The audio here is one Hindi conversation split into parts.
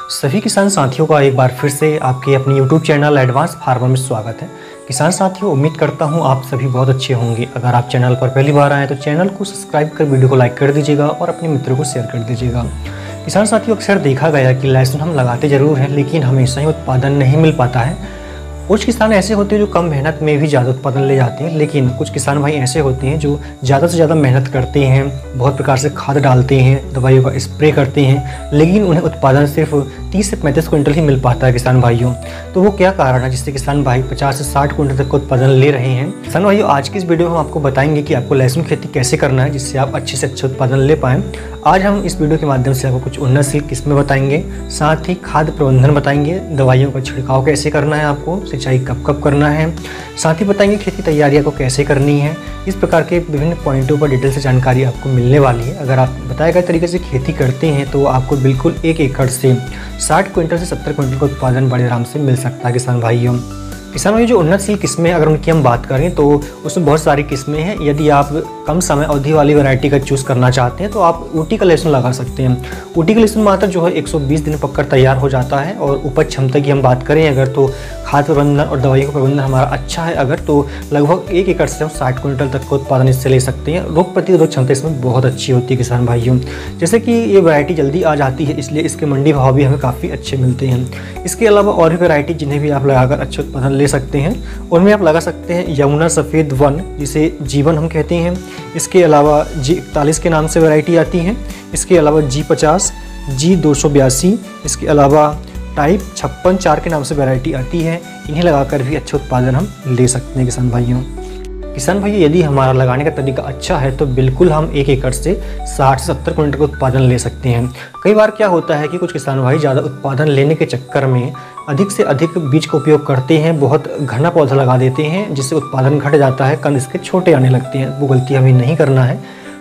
सभी किसान साथियों का एक बार फिर से आपके अपने YouTube चैनल एडवांस फार्मर में स्वागत है। किसान साथियों, उम्मीद करता हूं आप सभी बहुत अच्छे होंगे। अगर आप चैनल पर पहली बार आए तो चैनल को सब्सक्राइब कर वीडियो को लाइक कर दीजिएगा और अपने मित्रों को शेयर कर दीजिएगा। किसान साथियों, अक्सर देखा गया कि लहसुन हम लगाते ज़रूर हैं लेकिन हमेशा ही उत्पादन नहीं मिल पाता है। कुछ किसान ऐसे होते हैं जो कम मेहनत में भी ज़्यादा उत्पादन ले जाते हैं, लेकिन कुछ किसान भाई ऐसे होते हैं जो ज़्यादा से ज़्यादा मेहनत करते हैं, बहुत प्रकार से खाद डालते हैं, दवाइयों का स्प्रे करते हैं, लेकिन उन्हें उत्पादन सिर्फ 30 से 35 क्विंटल ही मिल पाता है किसान भाइयों। तो वो क्या कारण है जिससे किसान भाई 50 से 60 क्विंटल तक का उत्पादन ले रहे हैं? किसान भाइयों, आज की इस वीडियो में हम आपको बताएंगे कि आपको लहसुन खेती कैसे करना है जिससे आप अच्छे से अच्छे उत्पादन ले पाएँ। आज हम इस वीडियो के माध्यम से आपको कुछ उन्नतशील किस्में बताएंगे, साथ ही खाद प्रबंधन बताएंगे, दवाइयों का छिड़काव कैसे करना है, आपको सिंचाई कब कब करना है, साथ ही बताएंगे खेती तैयारियां को कैसे करनी है। इस प्रकार के विभिन्न पॉइंटों पर डिटेल से जानकारी आपको मिलने वाली है। अगर आप बताए गए तरीके से खेती करते हैं तो आपको बिल्कुल 1 एकड़ से 60 क्विंटल से 70 क्विंटल का उत्पादन बड़े आराम से मिल सकता है किसान भाइयों। किसान भाई, जो उन्नतशील किस्में अगर उनकी हम बात करें तो उसमें बहुत सारी किस्में हैं। यदि आप कम समय अवधि वाली वैरायटी का चूज़ करना चाहते हैं तो आप ऊटी का लहसुन लगा सकते हैं। ऊटी का लहसुन मात्र जो है 120 दिन पककर तैयार हो जाता है और उपज क्षमता की हम बात करें अगर तो खाद प्रबंधन और दवाइयों का प्रबंधन हमारा अच्छा है अगर तो लगभग 1 एकड़ से हम 60 क्विंटल तक का उत्पादन इससे ले सकते हैं। रोग प्रतिरोधक क्षमता इसमें बहुत अच्छी होती है किसान भाइयों। जैसे कि ये वैरायटी जल्दी आ जाती है इसलिए इसके मंडी भाव भी हमें काफ़ी अच्छे मिलते हैं। इसके अलावा और भी वैरायटी जिन्हें भी आप लगाकर अच्छे उत्पादन ले सकते हैं, उनमें आप लगा सकते हैं यमुना सफ़ेद 1 जिसे जीवन हम कहते हैं। इसके अलावा G41 के नाम से वैरायटी आती है। इसके अलावा G50, G282, इसके अलावा टाइप 56-4 के नाम से वैरायटी आती है। इन्हें लगाकर भी अच्छे उत्पादन हम ले सकते हैं किसान भाइयों। किसान भाइयों, यदि हमारा लगाने का तरीका अच्छा है तो बिल्कुल हम 1 एकड़ से 60 से 70 क्विंटल का उत्पादन ले सकते हैं। कई बार क्या होता है कि कुछ किसान भाई ज़्यादा उत्पादन लेने के चक्कर में अधिक से अधिक बीज का उपयोग करते हैं, बहुत घना पौधा लगा देते हैं जिससे उत्पादन घट जाता है, कंद इसके छोटे आने लगते हैं। वो गलती हमें नहीं करना है।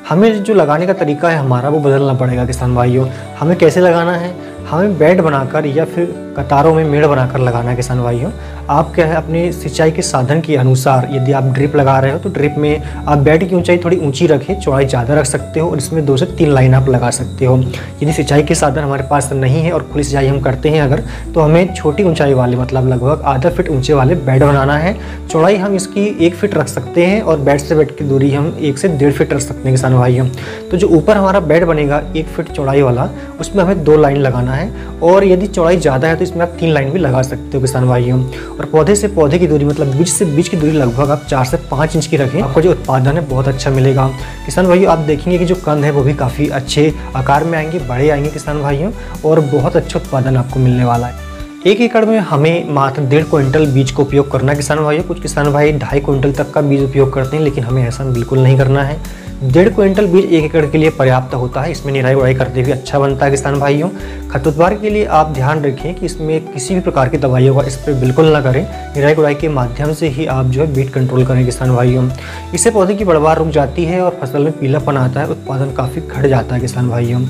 हमें जो लगाने का तरीका है हमारा वो बदलना पड़ेगा किसान भाइयों। हमें कैसे लगाना है? हमें बेड बनाकर या फिर कतारों में मेड़ बनाकर लगाना है किसान भाइयों। आप क्या है अपने सिंचाई के साधन के अनुसार, यदि आप ड्रिप लगा रहे हो तो ड्रिप में आप बेड की ऊंचाई थोड़ी ऊंची रखें, चौड़ाई ज़्यादा रख सकते हो और इसमें 2 से 3 लाइन आप लगा सकते हो। यदि सिंचाई के साधन हमारे पास नहीं है और खुली सिंचाई हम करते हैं अगर, तो हमें छोटी ऊंचाई वाले मतलब लगभग आधा फीट ऊंचे वाले बेड बनाना है। चौड़ाई हम इसकी 1 फीट रख सकते हैं और बेड से बेड की दूरी हम 1 से 1.5 फीट रख सकते हैं किसान भाइयों। तो जो ऊपर हमारा बेड बनेगा 1 फीट चौड़ाई वाला, उसमें हमें 2 लाइन लगाना है और यदि चौड़ाई ज़्यादा है तो इसमें आप 3 लाइन भी लगा सकते हो किसान भाइयों। और पौधे से पौधे की दूरी मतलब बीज से बीज की दूरी लगभग आप 4 से 5 इंच की रखें। आपको जो उत्पादन है बहुत अच्छा मिलेगा किसान भाइयों। आप देखेंगे कि जो कंद है वो भी काफ़ी अच्छे आकार में आएंगे, बड़े आएंगे किसान भाइयों और बहुत अच्छा उत्पादन आपको मिलने वाला है। 1 एकड़ में हमें मात्र 1.5 क्विंटल बीज का उपयोग करना है किसान भाइयों। कुछ किसान भाई 2.5 क्विंटल तक का बीज उपयोग करते हैं, लेकिन हमें ऐसा बिल्कुल नहीं करना है। 1.5 क्विंटल बीज 1 एकड़ के लिए पर्याप्त होता है। इसमें निराई उड़ाई करते हुए अच्छा बनता है किसान भाइयों। खरपतवार के लिए आप ध्यान रखें कि इसमें किसी भी प्रकार की दवाइयों का स्प्रे बिल्कुल ना करें। निराई उड़ाई के माध्यम से ही आप जो है बीट कंट्रोल करें किसान भाइयों। इससे पौधे की बढ़वार रुक जाती है और फसल में पीलापन आता है, उत्पादन काफ़ी घट जाता है किसान भाइयों।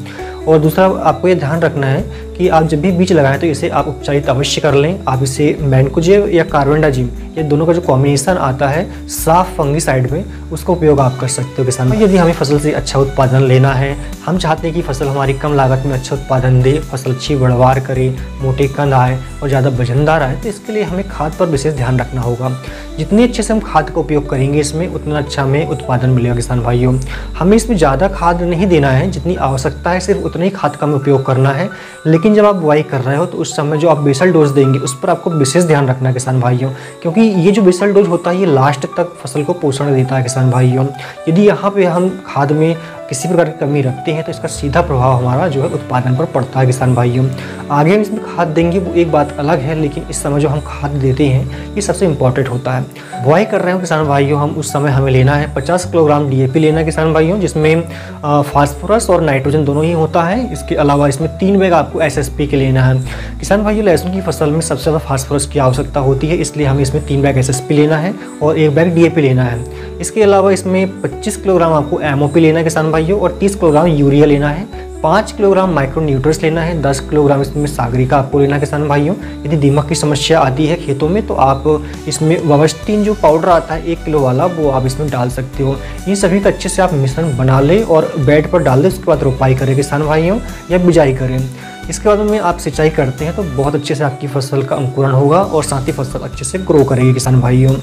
और दूसरा आपको ये ध्यान रखना है कि आप जब भी बीज लगाएं तो इसे आप उपचारित अवश्य कर लें। आप इसे मैनकोजेब या कार्बेंडाजिम, ये दोनों का जो कॉम्बिनेशन आता है साफ फंगीसाइड में, उसका उपयोग आप कर सकते हो किसान। यदि हमें फसल से अच्छा उत्पादन लेना है, हम चाहते हैं कि फसल हमारी कम लागत में अच्छा उत्पादन दे, फसल अच्छी बढ़वार करे, मोटे कंद आए और ज़्यादा वजनदार आए, तो इसके लिए हमें खाद पर विशेष ध्यान रखना होगा। जितनी अच्छे से हम खाद का उपयोग करेंगे इसमें उतना अच्छा हमें उत्पादन मिलेगा किसान भाइयों। हमें इसमें ज़्यादा खाद नहीं देना है, जितनी आवश्यकता है सिर्फ उतना ही खाद का हमें उपयोग करना है। लेकिन जब आप बुआई कर रहे हो तो उस समय जो आप बेसल डोज देंगे उस पर आपको विशेष ध्यान रखना है किसान भाइयों, क्योंकि ये जो बेसल डोज होता है ये लास्ट तक फसल को पोषण देता है किसान भाइयों। यदि यहाँ पे हम खाद में किसी प्रकार की कमी रखते हैं तो इसका सीधा प्रभाव हमारा जो है उत्पादन पर पड़ता है किसान भाइयों। आगे हम इसमें खाद देंगे वो एक बात अलग है, लेकिन इस समय जो हम खाद देते हैं ये सबसे इम्पॉर्टेंट होता है। बुआई कर रहे हो किसान भाइयों, हम उस समय हमें लेना है 50 किलोग्राम DAP लेना है किसान भाइयों, जिसमें फास्फोरस और नाइट्रोजन दोनों ही होता है। इसके अलावा इसमें 3 बैग आपको SSP के लेना है किसान भाइयों। लहसुन की फसल में सबसे ज़्यादा फास्फोरस की आवश्यकता होती है, इसलिए हमें इसमें 3 बैग SSP लेना है और 1 बैग DAP लेना है। इसके अलावा इसमें 25 किलोग्राम आपको MOP लेना है किसान भाइयों और 30 किलोग्राम यूरिया लेना है। 5 किलोग्राम माइक्रो न्यूट्रिएंट्स लेना है, 10 किलोग्राम इसमें सागरिका आपको लेना है किसान भाइयों। यदि दीमक की समस्या आती है खेतों में तो आप इसमें वावस्टीन जो पाउडर आता है 1 किलो वाला वो आप इसमें डाल सकते हो। इन सभी का अच्छे से आप मिश्रण बना लें और बेड पर डाल दें, उसके बाद रोपाई करें किसान भाइयों या बिजाई करें। इसके बाद में आप सिंचाई करते हैं तो बहुत अच्छे से आपकी फसल का अंकुरण होगा और साथ ही फसल अच्छे से ग्रो करेगी किसान भाइयों।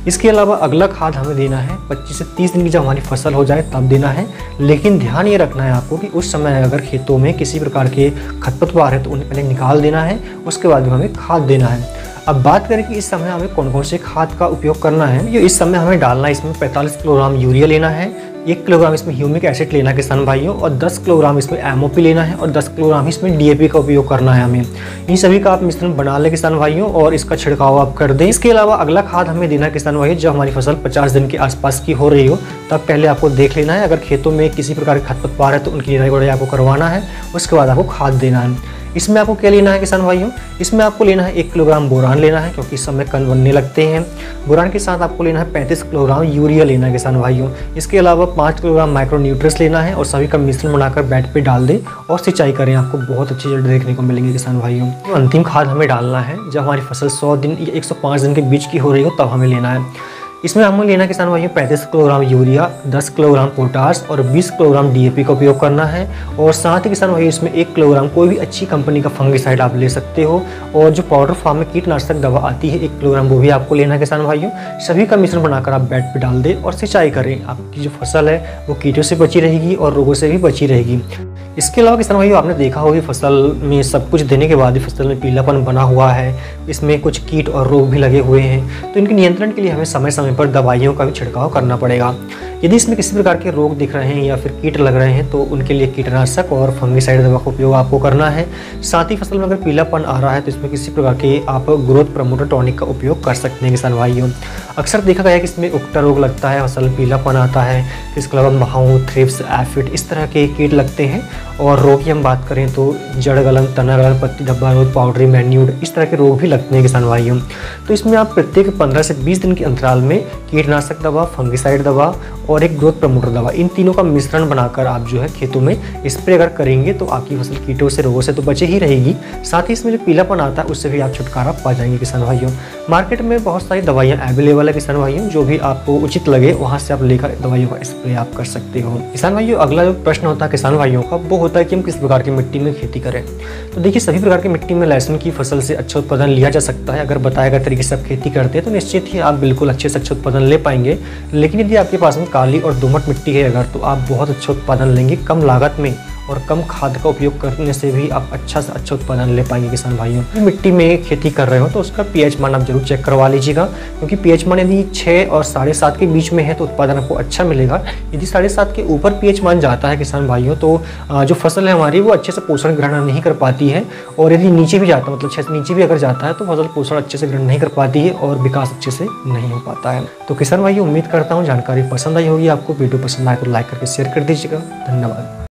इसके अलावा अगला खाद हमें देना है 25 से 30 दिन की जब हमारी फसल हो जाए तब देना है, लेकिन ध्यान ये रखना है आपको कि उस समय अगर खेतों में किसी प्रकार के खरपतवार है तो उन्हें पहले निकाल देना है, उसके बाद हमें खाद देना है। अब बात करें कि इस समय हमें कौन कौन से खाद का उपयोग करना है। ये इस समय हमें डालना है, इसमें 45 किलोग्राम यूरिया लेना है, 1 किलोग्राम इसमें ह्यूमिक एसिड लेना है किसान भाइयों, और 10 किलोग्राम इसमें एमओपी लेना है, और 10 किलोग्राम इसमें डीएपी का उपयोग करना है हमें। इन सभी का आप मिश्रण बना लें किसान भाइयों और इसका छिड़काव आप कर दें। इसके अलावा अगला खाद हमें देना है किसान भाइयों जब हमारी फसल 50 दिन के आसपास की हो रही हो तब पहले आपको देख लेना है, अगर खेतों में किसी प्रकार के खरपतवार है तो उनकी निराई गुड़ाई आपको करवाना है, उसके बाद आपको खाद देना है। इसमें आपको क्या लेना है किसान भाइयों, इसमें आपको लेना है 1 किलोग्राम बोरान लेना है क्योंकि इस समय कण बनने लगते हैं। बोरान के साथ आपको लेना है 35 किलोग्राम यूरिया लेना है किसान भाइयों। इसके अलावा 5 किलोग्राम माइक्रोन्यूट्रिएंट्स लेना है और सभी का मिश्रण बनाकर बेड पे डाल दें और सिंचाई करें, आपको बहुत अच्छे रिजल्ट देखने को मिलेंगे किसान भाइयों। तो अंतिम खाद हमें डालना है जब हमारी फसल 100 दिन या 105 दिन के बीच की हो रही हो तब हमें लेना है। इसमें हमें लेना किसान भाइयों 35 किलोग्राम यूरिया, 10 किलोग्राम पोटास और 20 किलोग्राम डीएपी का उपयोग करना है, और साथ ही किसान भाइयों इसमें 1 किलोग्राम कोई भी अच्छी कंपनी का फंगिसाइड आप ले सकते हो, और जो पाउडर फॉर्म में कीटनाशक दवा आती है 1 किलोग्राम वो भी आपको लेना है किसान भाइयों। सभी का मिश्रण बनाकर आप बेड पे डाल दें और सिंचाई करें, आपकी जो फसल है वो कीटों से बची रहेगी और रोगों से भी बची रहेगी। इसके अलावा किसान भाइयों आपने देखा होगा फसल में सब कुछ देने के बाद भी फसल में पीलापन बना हुआ है, इसमें कुछ कीट और रोग भी लगे हुए हैं, तो इनके नियंत्रण के लिए हमें समय समय पर दवाइयों का भी छिड़काव करना पड़ेगा। यदि इसमें किसी प्रकार के रोग दिख रहे हैं या फिर कीट लग रहे हैं तो उनके लिए कीटनाशक और फंगिसाइड दवा का उपयोग आपको करना है। साथ ही फसल में अगर पीलापन आ रहा है तो इसमें किसी प्रकार के आप ग्रोथ प्रमोटर टॉनिक का उपयोग कर सकते हैं किसान भाइयों। अक्सर देखा गया है कि इसमें उकटा रोग लगता है, फसल में पीलापन आता है, इसके अलावा माहू, थ्रिप्स, एफिड इस तरह के कीट लगते हैं, और रोग की हम बात करें तो जड़ गलन, तना गलन, पत्ती धब्बा रोग, पाउडरी मैन्यूड इस तरह के रोग भी लगते हैं किसान भाइयों। तो इसमें आप प्रत्येक 15 से 20 दिन के अंतराल में कीटनाशक दवा, फंगिसाइड दवा और एक ग्रोथ प्रमोटर दवा, इन तीनों का मिश्रण बनाकर आप जो है खेतों में स्प्रे अगर करेंगे तो आपकी फसल कीटों से, रोगों से तो बचे ही रहेगी, साथ ही इसमें जो पीलापन आता है उससे भी आप छुटकारा पा जाएंगे किसान भाइयों। मार्केट में बहुत सारी दवाइयाँ अवेलेबल है किसान भाइयों, जो भी आपको उचित लगे वहाँ से आप लेकर दवाइयों का स्प्रे आप कर सकते हो। किसान भाइयों अगला जो प्रश्न होता है किसान भाइयों का वो होता है कि हम किस प्रकार की मिट्टी में खेती करें। तो देखिए सभी प्रकार की मिट्टी में लहसुन की फसल से अच्छा उत्पादन लिया जा सकता है, अगर बताए गए तरीके से आप खेती करते हैं तो निश्चित ही आप बिल्कुल अच्छे से अच्छा उत्पादन ले पाएंगे। लेकिन यदि आपके पास में काली और दोमट मिट्टी है अगर, तो आप बहुत अच्छा उत्पादन लेंगे कम लागत में, और कम खाद का उपयोग करने से भी आप अच्छा से अच्छा उत्पादन ले पाएंगे किसान भाइयों। मिट्टी में खेती कर रहे हो तो उसका पीएच मान आप जरूर चेक करवा लीजिएगा, क्योंकि पीएच मान यदि 6 और 7.5 के बीच में है तो उत्पादन आपको अच्छा मिलेगा। यदि 7.5 के ऊपर पीएच मान जाता है किसान भाइयों तो जो फसल है हमारी वो अच्छे से पोषण ग्रहण नहीं कर पाती है, और यदि नीचे भी जाता है मतलब 6 से नीचे भी अगर जाता है तो फसल पोषण अच्छे से ग्रहण नहीं कर पाती है और विकास अच्छे से नहीं हो पाता है। तो किसान भाइयों उम्मीद करता हूँ जानकारी पसंद आई होगी आपको। वीडियो पसंद आए तो लाइक करके शेयर कर दीजिएगा। धन्यवाद।